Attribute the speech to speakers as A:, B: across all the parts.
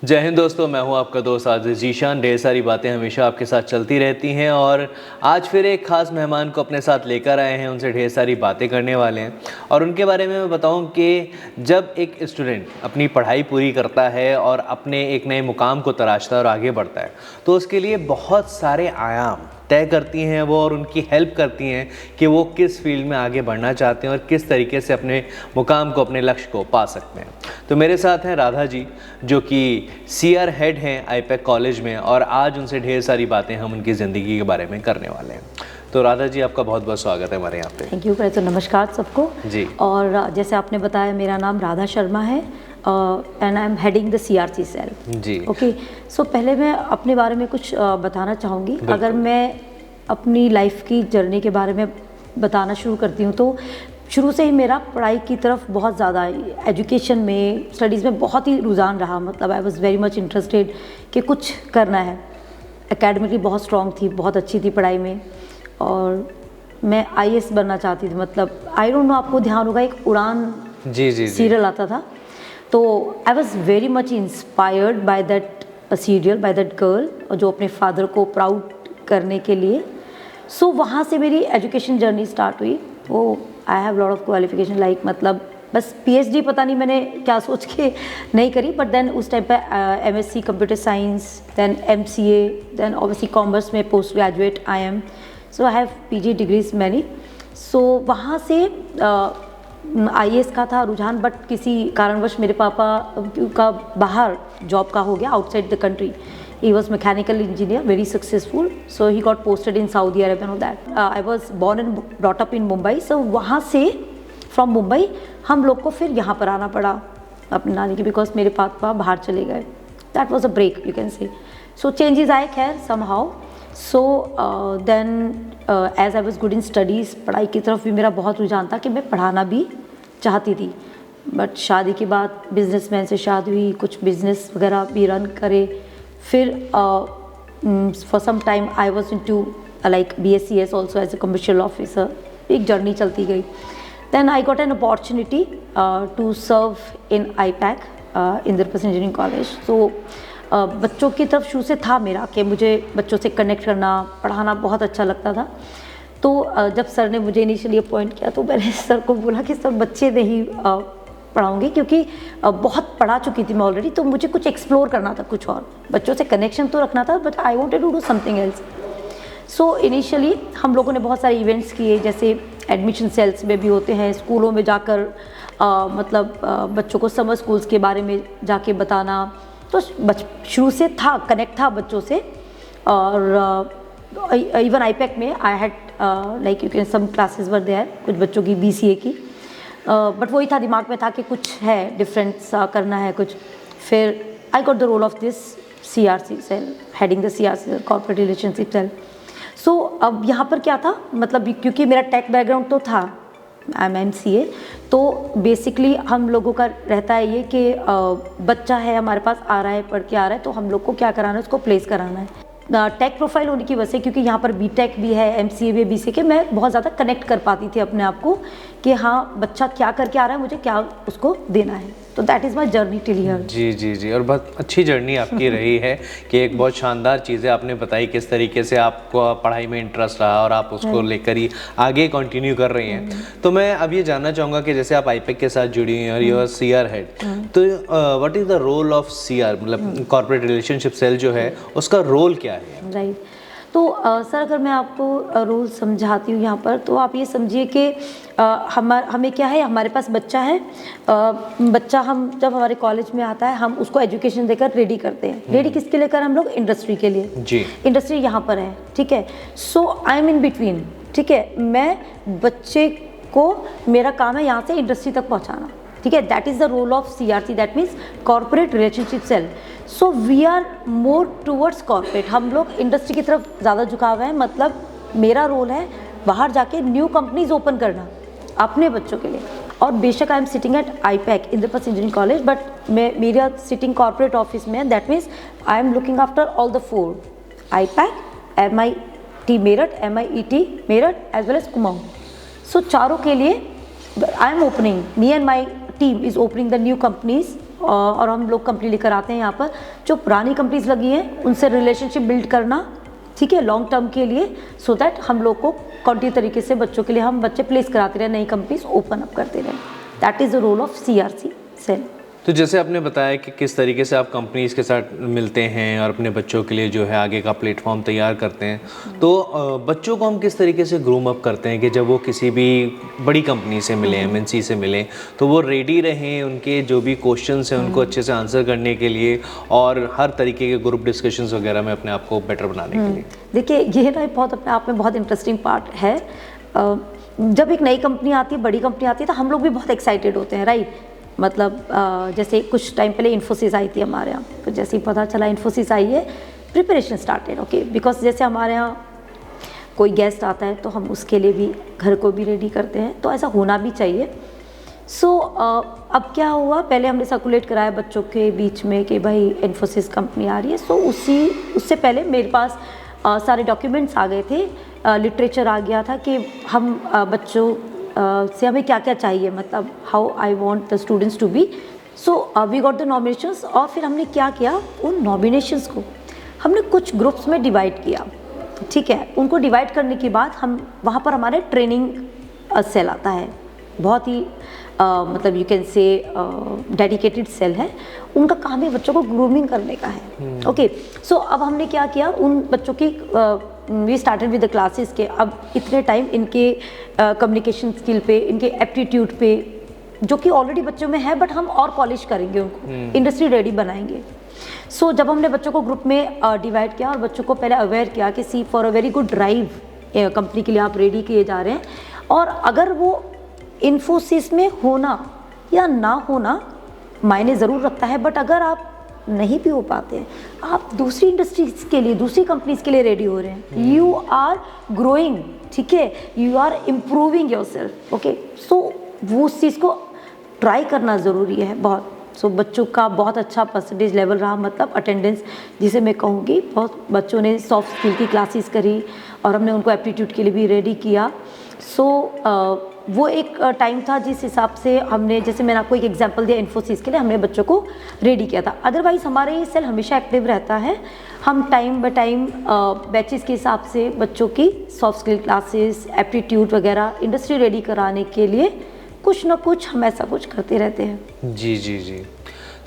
A: जय हिंद दोस्तों, मैं हूं आपका दोस्त आज़िज़ जीशान। ढेर सारी बातें हमेशा आपके साथ चलती रहती हैं और आज फिर एक ख़ास मेहमान को अपने साथ लेकर आए हैं। उनसे ढेर सारी बातें करने वाले हैं और उनके बारे में मैं बताऊं कि जब एक स्टूडेंट अपनी पढ़ाई पूरी करता है और अपने एक नए मुकाम को तराशता है और आगे बढ़ता है तो उसके लिए बहुत सारे आयाम तय करती हैं वो और उनकी हेल्प करती हैं कि वो किस फील्ड में आगे बढ़ना चाहते हैं और किस तरीके से अपने मुकाम को, अपने लक्ष्य को पा सकते हैं। तो मेरे साथ हैं राधा जी, जो कि सीआर हेड हैं आईपैक कॉलेज में, और आज उनसे ढेर सारी बातें हम उनकी ज़िंदगी के बारे में करने वाले हैं। तो राधा जी, आपका बहुत बहुत स्वागत है हमारे यहाँ पे।
B: Thank you. तो नमस्कार सबको
A: जी।
B: और जैसे आपने बताया, मेरा नाम राधा शर्मा है and I am heading the CRC cell.
A: जी।
B: ओके, सो पहले मैं अपने बारे में कुछ बताना चाहूँगी। अगर मैं अपनी लाइफ की जर्नी के बारे में बताना शुरू करती हूँ तो शुरू से ही मेरा पढ़ाई की तरफ बहुत ज़्यादा, एजुकेशन में, स्टडीज़ में बहुत ही रुझान रहा। मतलब I was very much interested कि कुछ करना है। एकेडमिकली बहुत स्ट्रॉन्ग थी, बहुत अच्छी थी पढ़ाई में और मैं आईएएस बनना चाहती थी। मतलब आई डोंट नो, आपको ध्यान होगा एक उड़ान
A: जी
B: सीरियल आता था, तो I was very much inspired by that serial, by that girl, जो अपने फादर को प्राउड करने के लिए। सो वहाँ से मेरी एजुकेशन जर्नी स्टार्ट हुई। वो I have lot of qualification, like मतलब बस पीएचडी पता नहीं मैंने क्या सोच के नहीं करी, बट देन उस टाइम पे MSc computer science, then MCA, then obviously commerce में post graduate I am. So I have PG degrees many. So वहाँ से आईएएस का था रुझान, बट किसी कारणवश मेरे पापा का बाहर जॉब का हो गया, outside the country. He was mechanical engineer, very successful. So he got posted in Saudi Arabia and all that. I was born and brought up in Mumbai. So वहाँ से from Mumbai हम लोग को फिर यहाँ पर आना पड़ा अपनी नानी की, because मेरे पापा बाहर चले गए। That was a break, you can say. So changes आए खैर somehow. So then as I was good in studies, पढ़ाई की तरफ भी मेरा बहुत रुझान था कि मैं पढ़ाना भी चाहती थी। बट शादी के बाद बिजनेसमैन से शादी हुई, कुछ बिजनेस वगैरह भी रन करे। फिर for some time I was in to like BScs also as a commercial officer. एक जर्नी चलती गई। Then I got an opportunity to serve in IPAC Indraprastha engineering College. तो बच्चों की तरफ शुरू से था मेरा कि मुझे बच्चों से कनेक्ट करना, पढ़ाना बहुत अच्छा लगता था। तो जब सर ने मुझे इनिशियली अपॉइंट किया तो मैंने सर को बोला कि सर बच्चे नहीं पढ़ाऊँगी, क्योंकि बहुत पढ़ा चुकी थी मैं ऑलरेडी, तो मुझे कुछ एक्सप्लोर करना था, कुछ और बच्चों से कनेक्शन तो रखना था, but I wanted to do something else. So initially हम लोगों ने बहुत सारे इवेंट्स किए, जैसे एडमिशन सेल्स में भी होते हैं, स्कूलों में जाकर मतलब बच्चों को समर स्कूल्स के बारे में जाके बताना। तो शुरू से था कनेक्ट था बच्चों से। और इवन आईपैक में I had like you can some classes were there, कुछ बच्चों की BCA की। बट वही था, दिमाग में था कि कुछ है डिफरेंट सा करना है कुछ। फिर I got the role of this CRC cell, heading the CRC corporate relationship cell. So अब यहाँ पर क्या था, मतलब क्योंकि मेरा टेक बैकग्राउंड तो था, आई एम MCA, तो बेसिकली हम लोगों का रहता है ये कि बच्चा है हमारे पास, आ रहा है, पढ़ के आ रहा है, तो हम लोग को क्या कराना है, उसको प्लेस कराना है। टेक प्रोफाइल होने की वजह से, क्योंकि यहाँ पर BTech भी है, MCA भी है, BCA के, मैं बहुत ज़्यादा कनेक्ट कर पाती थी अपने आप को कि हाँ बच्चा क्या करके आ रहा है, मुझे क्या उसको देना है। तो that is my journey till here.
A: जी। और बहुत अच्छी जर्नी आपकी रही है कि एक बहुत शानदार चीज़ें आपने बताई, किस तरीके से आपको पढ़ाई में इंटरेस्ट रहा और आप उसको लेकर ही आगे कंटिन्यू कर रही हैं। तो मैं अब ये जानना चाहूँगा कि जैसे आप आईपैक के साथ जुड़ी हैं और यू आर CR हेड, तो what is the role of CR, मतलब कॉर्पोरेट रिलेशनशिप सेल जो है उसका रोल क्या है?
B: राइट। तो सर अगर मैं आपको रोल समझाती हूँ यहाँ पर, तो आप ये समझिए कि हमें क्या है, हमारे पास बच्चा है। बच्चा हम जब हमारे कॉलेज में आता है, हम उसको एजुकेशन देकर रेडी करते हैं। रेडी किसके लिए कर, हम लोग इंडस्ट्री के लिए।
A: जी।
B: इंडस्ट्री यहाँ पर है, ठीक है। सो आई एम इन बिटवीन, ठीक है। मैं बच्चे को, मेरा काम है यहाँ से इंडस्ट्री तक पहुँचाना, ठीक है। That is the role of CRC, that means corporate relationship cell. So we are more towards corporate, हम लोग इंडस्ट्री की तरफ ज़्यादा झुकाव है। मतलब मेरा रोल है बाहर जाके न्यू कंपनीज ओपन करना अपने बच्चों के लिए। और बेशक I am sitting at IPEC Indraprastha engineering college, but मेरा सिटिंग कॉर्पोरेट ऑफिस में है। That means I am looking after all the 4, IPEC, MIT Meerut, MIET Meerut as well as Kumaon. So चारों के लिए I am opening, me and my team is opening the new companies और हम लोग company लेकर आते हैं यहाँ पर, जो पुरानी कंपनीज लगी हैं उनसे रिलेशनशिप बिल्ड करना, ठीक है, लॉन्ग टर्म के लिए, सो दैट हम लोग को कंटिन्यू तरीके से बच्चों के लिए हम बच्चे प्लेस कराते रहे, नई कंपनीज ओपन अप करते रहे। That is the role of CRC cell.
A: तो जैसे आपने बताया कि किस तरीके से आप कंपनीज़ के साथ मिलते हैं और अपने बच्चों के लिए जो है आगे का प्लेटफॉर्म तैयार करते हैं, तो बच्चों को हम किस तरीके से ग्रूम अप करते हैं कि जब वो किसी भी बड़ी कंपनी से मिले, MNC से मिले, तो वो रेडी रहें उनके जो भी क्वेश्चंस हैं उनको अच्छे से आंसर करने के लिए और हर तरीके के ग्रुप डिस्कशंस वगैरह में अपने आप को बेटर बनाने के लिए।
B: देखिए ये ना बहुत अपने आप में बहुत इंटरेस्टिंग पार्ट है। जब एक नई कंपनी आती है, बड़ी कंपनी आती है, तो हम लोग भी बहुत एक्साइटेड होते हैं, राइट। मतलब जैसे कुछ टाइम पहले इन्फोसिस आई थी हमारे यहाँ, तो जैसे ही पता चला इन्फोसिस आई है, प्रिपरेशन स्टार्टेड, ओके, बिकॉज जैसे हमारे यहाँ कोई गेस्ट आता है तो हम उसके लिए भी घर को भी रेडी करते हैं, तो ऐसा होना भी चाहिए। सो अब क्या हुआ, पहले हमने सर्कुलेट कराया बच्चों के बीच में कि भाई इन्फोसिस कंपनी आ रही है। सो उससे पहले मेरे पास सारे डॉक्यूमेंट्स आ गए थे, लिटरेचर आ गया था कि हम बच्चों से हमें क्या क्या चाहिए, मतलब how I want the students to be. So we got the nominations, और फिर हमने क्या किया, उन नॉमिनेशंस को हमने कुछ ग्रुप्स में डिवाइड किया, ठीक है। उनको डिवाइड करने के बाद हम वहाँ पर हमारे ट्रेनिंग सेल आता है, बहुत ही मतलब you can say dedicated cell है, उनका काम है बच्चों को ग्रूमिंग करने का है, ओके। सो अब हमने क्या किया, उन बच्चों की we started with the classes के अब इतने टाइम इनके कम्युनिकेशन स्किल पे, इनके एप्टीट्यूड पे, जो कि ऑलरेडी बच्चों में है, बट हम और पॉलिश करेंगे उनको, इंडस्ट्री रेडी बनाएंगे। सो जब हमने बच्चों को ग्रुप में डिवाइड किया और बच्चों को पहले अवेयर किया कि see for a very good drive company के लिए आप रेडी किए जा रहे हैं, और अगर वो इन्फोसिस में होना या ना होना मायने ज़रूर रखता है, बट अगर आप नहीं भी हो पाते हैं, आप दूसरी इंडस्ट्रीज के लिए, दूसरी कंपनीज के लिए रेडी हो रहे हैं, यू आर ग्रोइंग, ठीक है, you are improving your yourself. Okay so उस चीज़ को ट्राई करना ज़रूरी है बहुत। सो बच्चों का बहुत अच्छा परसेंटेज लेवल रहा, मतलब अटेंडेंस जिसे मैं कहूँगी, बहुत बच्चों ने सॉफ्ट स्किल की क्लासेस करी और हमने उनको एप्टीट्यूड के लिए भी रेडी किया। सो वो एक टाइम था जिस हिसाब से हमने, जैसे मैंने आपको एक एग्जांपल दिया इन्फोसिस के लिए, हमने बच्चों को रेडी किया था। अदरवाइज़ हमारा ये सेल हमेशा एक्टिव रहता है, हम टाइम बाय टाइम बैचेस के हिसाब से बच्चों की सॉफ्ट स्किल क्लासेस, एप्टीट्यूड वगैरह इंडस्ट्री रेडी कराने के लिए कुछ ना कुछ हम ऐसा कुछ करते रहते हैं।
A: जी जी जी।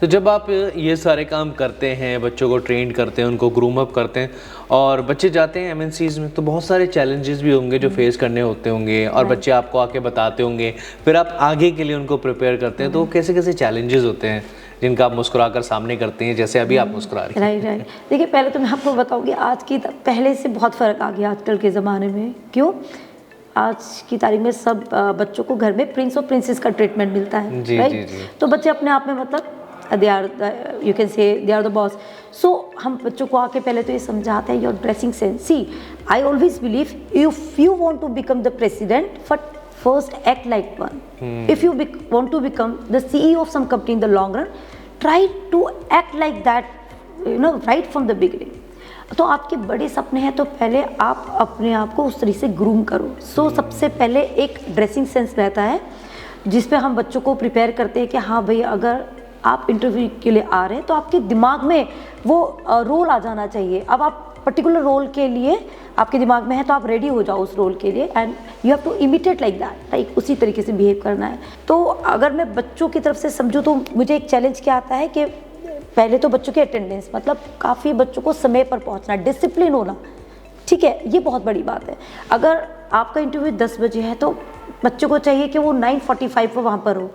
A: तो जब आप ये सारे काम करते हैं, बच्चों को ट्रेन करते हैं, उनको ग्रूम अप करते हैं और बच्चे जाते हैं MNCs में, तो बहुत सारे चैलेंजेस भी होंगे जो फेस करने होते होंगे, और बच्चे आपको आके बताते होंगे, फिर आप आगे के लिए उनको प्रिपेयर करते हैं, तो कैसे कैसे चैलेंजेस होते हैं जिनका आप मुस्कुरा कर सामने करते हैं, जैसे अभी आप मुस्कुरा रही हैं?
B: राइट। देखिए पहले तो मैं आपको बताऊँगी, आज की पहले से बहुत फ़र्क आ गया आजकल के ज़माने में। क्यों? आज की तारीख में सब बच्चों को घर में प्रिंस और प्रिंसेस का ट्रीटमेंट मिलता है, राइट। तो बच्चे अपने आप में मतलब they are, you can say they are the boss. So हम बच्चों को आके पहले तो ये समझाते हैं your dressing sense. See I always believe if you want to become the president, first act like one. If you want to become the CEO of some company in the long run, try to act like that, you know, right from the beginning. तो आपके बड़े सपने हैं तो पहले आप अपने आप को उस तरीके से ग्रूम करो। सो सबसे पहले एक ड्रेसिंग सेंस रहता है जिस पे हम बच्चों को प्रिपेयर करते हैं कि हाँ भाई, अगर आप इंटरव्यू के लिए आ रहे हैं तो आपके दिमाग में वो रोल आ जाना चाहिए। अब आप पर्टिकुलर रोल के लिए आपके दिमाग में है तो आप रेडी हो जाओ उस रोल के लिए, and you have to imitate like that, right. उसी तरीके से बिहेव करना है। तो अगर मैं बच्चों की तरफ से समझूँ तो मुझे एक चैलेंज क्या आता है कि पहले तो बच्चों की अटेंडेंस, मतलब काफ़ी बच्चों को समय पर पहुंचना, डिसिप्लिन होना, ठीक है, ये बहुत बड़ी बात है। अगर आपका इंटरव्यू 10 बजे है तो बच्चों को चाहिए कि वो 9:45 पर वहाँ पर हो,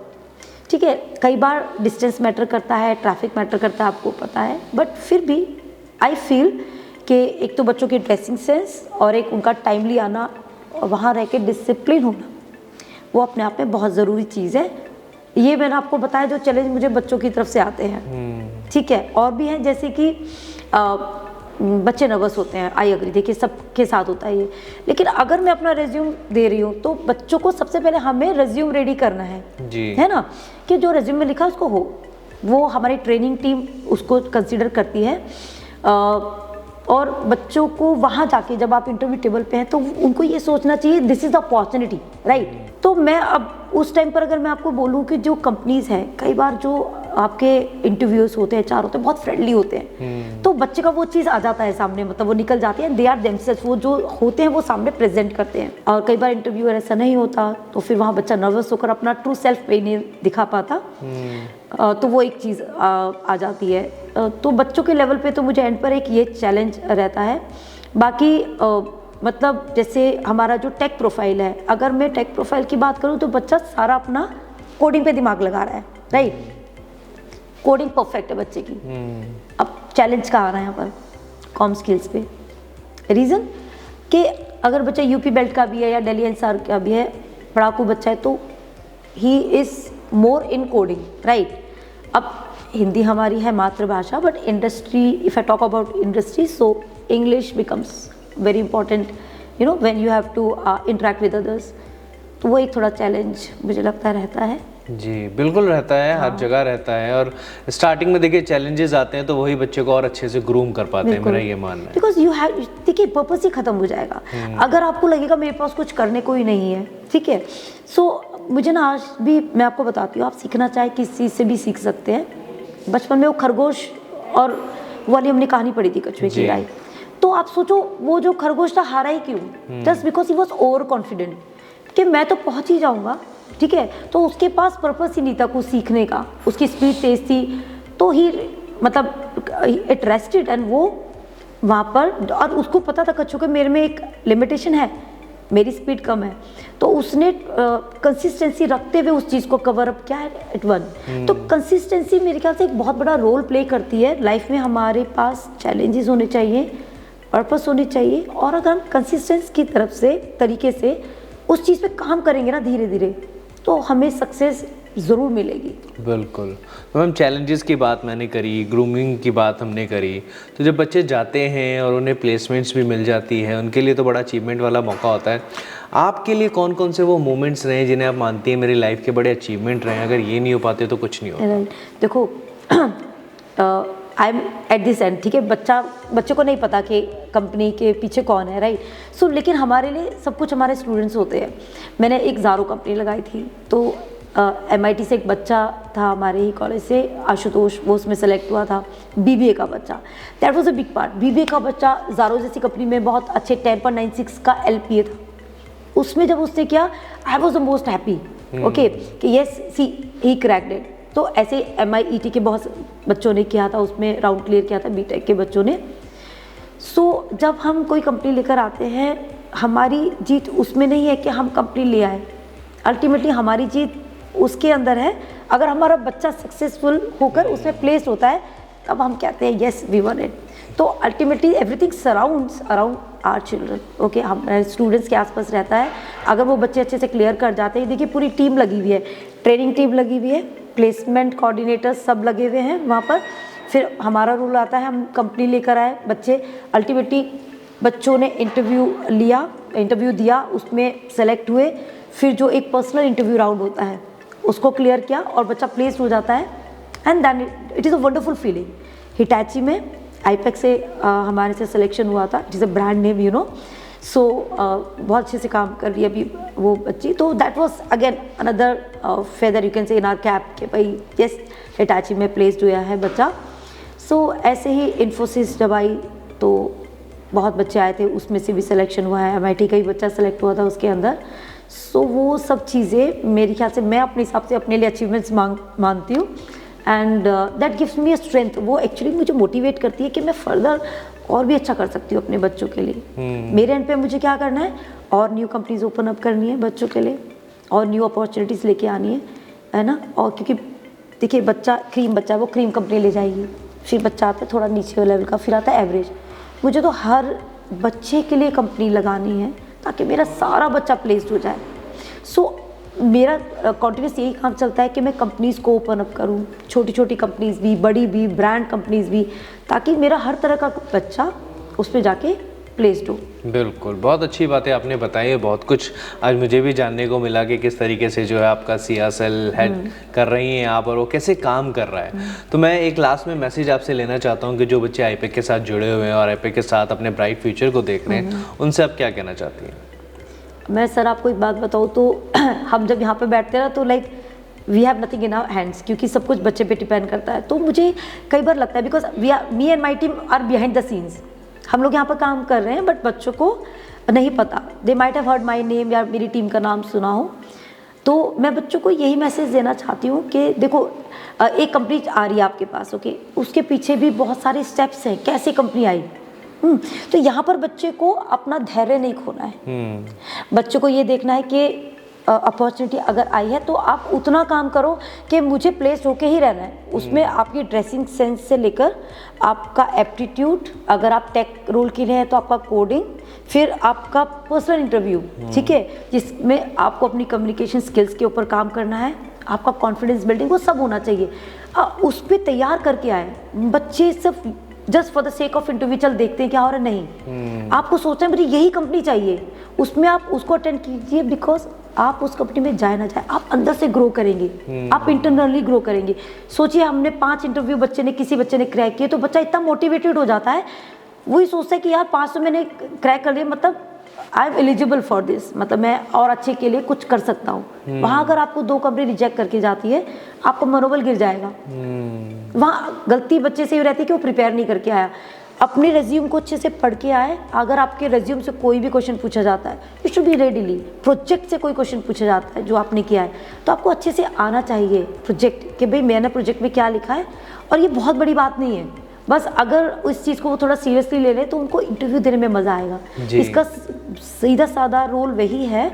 B: ठीक है। कई बार डिस्टेंस मैटर करता है, ट्रैफिक मैटर करता है, आपको पता है, बट फिर भी आई फील कि एक तो बच्चों की ड्रेसिंग सेंस और एक उनका टाइमली आना और वहाँ रह के डिसिप्लिन होना, वो अपने आप में बहुत ज़रूरी चीज़ है। ये मैंने आपको बताया जो चैलेंज मुझे बच्चों की तरफ से आते हैं, ठीक है। और भी हैं जैसे कि बच्चे नर्वस होते हैं, आई अग्री, देखिए सबके साथ होता है ये। लेकिन अगर मैं अपना रेज्यूम दे रही हूँ तो बच्चों को सबसे पहले हमें रेज्यूम रेडी करना है ना, कि जो रेज्यूम में लिखा उसको हो, वो हमारी ट्रेनिंग टीम उसको कंसिडर करती है। और बच्चों को वहाँ जाके जब आप इंटरव्यू टेबल पे हैं तो उनको ये सोचना चाहिए this is the opportunity, right. तो मैं अब उस टाइम पर अगर मैं आपको बोलूँ कि जो कंपनीज़ हैं, कई बार जो आपके इंटरव्यूज होते हैं, चार होते हैं, बहुत फ्रेंडली होते हैं, तो बच्चे का वो चीज़ आ जाता है सामने, मतलब वो निकल जाती है, दे आर देमसेल्व्स, वो जो होते हैं वो सामने प्रेजेंट करते हैं। और कई बार इंटरव्यूअर ऐसा नहीं होता, तो फिर वहाँ बच्चा नर्वस होकर अपना ट्रू सेल्फ पे नहीं दिखा पाता, तो वो एक चीज़ आ जाती है। तो बच्चों के लेवल पे तो मुझे एंड पर एक ये चैलेंज रहता है। बाकी मतलब जैसे हमारा जो टेक प्रोफाइल है, अगर मैं टेक प्रोफाइल की बात करूँ तो बच्चा सारा अपना कोडिंग पे दिमाग लगा रहा है, राइट, कोडिंग परफेक्ट है बच्चे की। अब चैलेंज कहाँ आ रहा है यहाँ पर? कॉम स्किल्स पे। रीज़न कि अगर बच्चा यूपी बेल्ट का भी है या दिल्ली एनसीआर का भी है, पढ़ाकू बच्चा है, तो he is more in coding, right. अब हिंदी हमारी है मातृभाषा, but industry, if I talk about industry, so English becomes very important, you know, when you have to interact with others. तो वो एक थोड़ा चैलेंज मुझे लगता रहता है।
A: जी, बिल्कुल रहता है, हर जगह रहता है। और स्टार्टिंग में देखिए चैलेंजेस आते हैं तो वही बच्चे को और अच्छे से ग्रूम कर पाते हैं, मेरा ये मानना है।
B: बिकॉज यू हैव, देखिए पर्पस ही खत्म हो जाएगा अगर आपको लगेगा मेरे पास कुछ करने को ही नहीं है, ठीक है। सो मुझे ना आज भी, मैं आपको बताती हूँ, आप सीखना चाहे किस चीज़ से भी सीख सकते हैं। बचपन में वो खरगोश और वो वाली हमने कहानी पढ़ी थी, कछुए की राई, तो आप सोचो वो जो खरगोश था हारा ही क्यों? Just because he was over confident कि मैं तो पहुंच ही जाऊंगा, ठीक है। तो उसके पास पर्पस ही नहीं था कुछ सीखने का, उसकी स्पीड तेज थी, तो ही मतलब इट रेस्टेड एंड वो वहाँ पर, और उसको पता था कच्छू के मेरे में एक लिमिटेशन है, मेरी स्पीड कम है, तो उसने कंसिस्टेंसी रखते हुए उस चीज़ को कवर अप किया एट वन। तो कंसिस्टेंसी मेरे ख्याल से एक बहुत बड़ा रोल प्ले करती है लाइफ में। हमारे पास चैलेंजेस होने चाहिए, पर्पस होनी चाहिए, और अगर हम कंसिस्टेंस की तरफ से, तरीके से उस चीज़ पे काम करेंगे ना धीरे धीरे, तो हमें सक्सेस ज़रूर मिलेगी।
A: बिल्कुल। तो मैम चैलेंजेस की बात मैंने करी, ग्रूमिंग की बात हमने करी, तो जब बच्चे जाते हैं और उन्हें प्लेसमेंट्स भी मिल जाती है, उनके लिए तो बड़ा अचीवमेंट वाला मौका होता है। आपके लिए कौन कौन से वो मोमेंट्स रहे जिन्हें आप मानती हैं मेरी लाइफ के बड़े अचीवमेंट रहे हैं, अगर ये नहीं हो पाते तो कुछ नहीं होता?
B: राइट, देखो I am at this and, ठीक है, बच्चे को नहीं पता कि कंपनी के पीछे कौन है, राइट। सो लेकिन हमारे लिए सब कुछ हमारे स्टूडेंट्स होते हैं। मैंने एक ज़ारो कंपनी लगाई थी, तो MIT से एक बच्चा था हमारे ही कॉलेज से, आशुतोष, वो उसमें सेलेक्ट हुआ था, BBA का बच्चा। That was a big part. BBA का बच्चा ज़ारो जैसी कंपनी में बहुत अच्छे 10.96 का LPA था, उसमें जब उसने किया, I was the most happy, okay, कि yes see he cracked it. तो ऐसे MIT के बहुत बच्चों ने किया था, उसमें राउंड क्लियर किया था BTech के बच्चों ने। सो जब हम कोई कंपनी लेकर आते हैं, हमारी जीत उसमें नहीं है कि हम कंपनी ले आए, अल्टीमेटली हमारी जीत उसके अंदर है। अगर हमारा बच्चा सक्सेसफुल होकर उसमें प्लेस होता है, तब हम कहते हैं येस वी वन इट। तो ultimately everything surrounds around our children, okay, हमारे स्टूडेंट्स के आसपास रहता है। अगर वो बच्चे अच्छे से क्लियर कर जाते हैं, देखिए पूरी टीम लगी हुई है, ट्रेनिंग टीम लगी हुई है, प्लेसमेंट कोऑर्डिनेटर्स सब लगे हुए हैं वहाँ पर। फिर हमारा रूल आता है, हम कंपनी लेकर आए बच्चे, अल्टीमेटली बच्चों ने इंटरव्यू दिया, उसमें सेलेक्ट हुए, फिर जो एक पर्सनल इंटरव्यू राउंड होता है उसको क्लियर किया और बच्चा प्लेस्ड हो जाता है, and then it is a wonderful feeling. Hitachi में आईपेक से हमारे से सिलेक्शन हुआ था, जिसे brand name you know, so बहुत अच्छे से काम कर रही है अभी वो बच्ची। तो that was again another feather you can say in our cap कि भाई यस हिटैची में प्लेस्ड हुआ है बच्चा। सो ऐसे ही इन्फोसिस जब आई तो बहुत बच्चे आए थे, उसमें से भी सिलेक्शन हुआ है, MIT का ही बच्चा सेलेक्ट हुआ था उसके अंदर। सो वो सब चीज़ें मेरे ख्याल से मैं अपने हिसाब से अपने लिए अचीवमेंट्स मानती हूँ, and that gives me a strength. वो एक्चुअली मुझे मोटिवेट करती है कि मैं फर्दर और भी अच्छा कर सकती हूँ अपने बच्चों के लिए। मेरे एंड पे मुझे क्या करना है, और न्यू कंपनीज ओपन अप करनी है बच्चों के लिए, और न्यू अपॉर्चुनिटीज़ लेके आनी है ना। और क्योंकि देखिए बच्चा क्रीम बच्चा, वो क्रीम कंपनी ले जाएगी, फिर बच्चा आता है थोड़ा नीचे लेवल का, फिर आता है एवरेज। मुझे तो हर बच्चे के लिए कंपनी लगानी है ताकि मेरा सारा बच्चा प्लेस्ड हो जाए। सो मेरा कॉन्टिन्यूस यही काम चलता है कि मैं कंपनीज़ को ओपन अप करूँ, छोटी छोटी कंपनीज़ भी, बड़ी भी, ब्रांड कंपनीज़ भी, ताकि मेरा हर तरह का बच्चा उसमें जाके प्लेस्ड हो।
A: बिल्कुल, बहुत अच्छी बातें आपने बताई है, बहुत कुछ आज मुझे भी जानने को मिला कि किस तरीके से जो है आपका CSL हेड कर रही हैं आप, और वो कैसे काम कर रहा है। तो मैं एक लास्ट में मैसेज आपसे लेना चाहता हूँ कि जो बच्चे आईपेक के साथ जुड़े हुए हैं और आईपेक के साथ अपने ब्राइट फ्यूचर को देख रहे हैं, उनसे आप क्या कहना चाहती हैं?
B: मैं सर आपको एक बात बताऊँ तो हम जब यहाँ पे बैठते हैं ना, तो like we have nothing in our hands, क्योंकि सब कुछ बच्चे पे डिपेंड करता है। तो मुझे कई बार लगता है because me and my team are behind the scenes, हम लोग यहाँ पर काम कर रहे हैं बट बच्चों को नहीं पता, they might have heard my name या मेरी टीम का नाम सुना हो। तो मैं बच्चों को यही मैसेज देना चाहती हूँ कि देखो एक कंपनी आ रही है आपके पास, ओके, उसके पीछे भी बहुत सारे स्टेप्स हैं कैसे कंपनी आई। तो यहाँ पर बच्चे को अपना धैर्य नहीं खोना है, बच्चों को ये देखना है कि अपॉर्चुनिटी अगर आई है तो आप उतना काम करो कि मुझे प्लेस होके ही रहना है। उसमें आपकी ड्रेसिंग सेंस से लेकर आपका एप्टीट्यूड, अगर आप टेक रोल के लिए हैं तो आपका कोडिंग, फिर आपका पर्सनल इंटरव्यू, ठीक है, जिसमें आपको अपनी कम्युनिकेशन स्किल्स के ऊपर काम करना है, आपका कॉन्फिडेंस बिल्डिंग, वो सब होना चाहिए। उस पर तैयार करके आए बच्चे, सिर्फ just for the sake of interview चल देखते हैं क्या हो रहा है, नहीं, आपको सोचना है मुझे यही कंपनी चाहिए, उसमें आप उसको अटेंड कीजिए, बिकॉज आप उस कंपनी में जाए ना जाए आप अंदर से ग्रो करेंगे, आप इंटरनली ग्रो करेंगे। सोचिए हमने 5 इंटरव्यू किसी बच्चे ने क्रैक किए तो बच्चा इतना मोटिवेटेड हो जाता है, वही सोचता है कि यार 500 मैंने क्रैक कर लिया, मतलब I am eligible for this, मतलब मैं और अच्छे के लिए कुछ कर सकता हूँ। वहाँ अगर आपको 2 कंपनी रिजेक्ट करके जाती है आपका मनोबल गिर जाएगा। वहाँ गलती बच्चे से ये रहती है कि वो प्रिपेयर नहीं करके आया, अपने रेज्यूम को अच्छे से पढ़ के आए। अगर आपके रेज्यूम से कोई भी क्वेश्चन पूछा जाता है, you should be readily, project से कोई क्वेश्चन पूछा जाता है जो आपने किया है तो आपको अच्छे से आना चाहिए प्रोजेक्ट, कि भाई मैंने प्रोजेक्ट में क्या लिखा है। और ये बहुत बड़ी बात नहीं है, बस अगर उस चीज़ को वो थोड़ा सीरियसली ले ले तो उनको इंटरव्यू देने में मज़ा आएगा। इसका सीधा साधा रोल वही है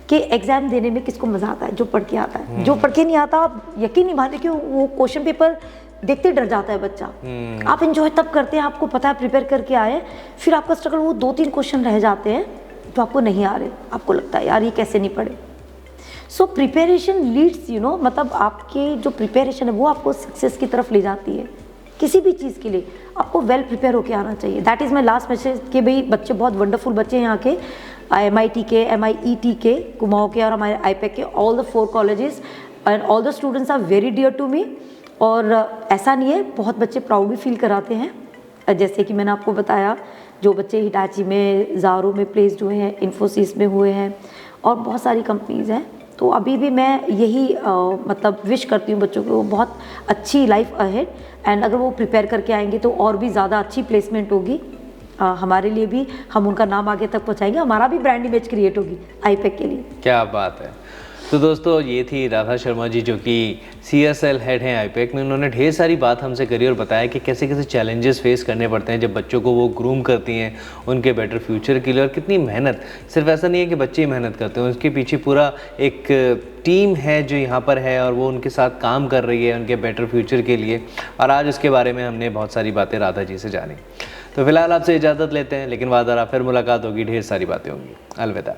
B: कि एग्ज़ाम देने में किसको मज़ा आता है, जो पढ़ के आता है। जो पढ़ के नहीं आता आप यकीन नहीं मानते कि वो क्वेश्चन पेपर देखते डर जाता है बच्चा। आप एंजॉय तब करते हैं, आपको पता है प्रिपेयर करके आए, फिर आपका स्ट्रगल वो 2-3 क्वेश्चन रह जाते हैं जो आपको नहीं आ रहे, आपको लगता है यार ये कैसे नहीं पढ़े। So preparation leads, you know, मतलब आपकी जो प्रिपरेशन है वो आपको सक्सेस की तरफ ले जाती है। किसी भी चीज़ के लिए आपको वेल प्रिपेयर होकर आना चाहिए। That is my last message कि भाई बच्चे बहुत वंडरफुल बच्चे हैं यहाँ के, MIT के, MIET के, कुमाऊँ के और हमारे IPAC के, all the 4 colleges and all the students are very dear to me. और ऐसा नहीं है, बहुत बच्चे प्राउड भी फील कराते हैं। जैसे कि मैंने आपको बताया जो बच्चे हिटाची में, ज़ारो में प्लेस्ड हुए हैं, इन्फोसिस में हुए हैं और बहुत सारी कंपनीज़ हैं। तो अभी भी मैं यही मतलब विश करती हूँ बच्चों को बहुत अच्छी लाइफ अहेड, एंड अगर वो प्रिपेयर करके आएंगे तो और भी ज़्यादा अच्छी प्लेसमेंट होगी हमारे लिए भी, हम उनका नाम आगे तक पहुँचाएंगे, हमारा भी ब्रांड इमेज क्रिएट होगी IPAC के लिए।
A: क्या बात है। तो दोस्तों ये थी राधा शर्मा जी जो कि CSL हेड हैं IPAC में। उन्होंने ढेर सारी बात हमसे करी और बताया कि कैसे कैसे चैलेंजेस फेस करने पड़ते हैं जब बच्चों को वो ग्रूम करती हैं उनके बेटर फ्यूचर के लिए, और कितनी मेहनत, सिर्फ ऐसा नहीं है कि बच्चे ही मेहनत करते हैं, उसके पीछे पूरा एक टीम है जो यहाँ पर है और वो उनके साथ काम कर रही है उनके बेटर फ्यूचर के लिए। और आज उसके बारे में हमने बहुत सारी बातें राधा जी से जानी। तो फिलहाल आपसे इजाज़त लेते हैं, लेकिन वादा फिर मुलाकात होगी, ढेर सारी बातें होंगी। अलविदा।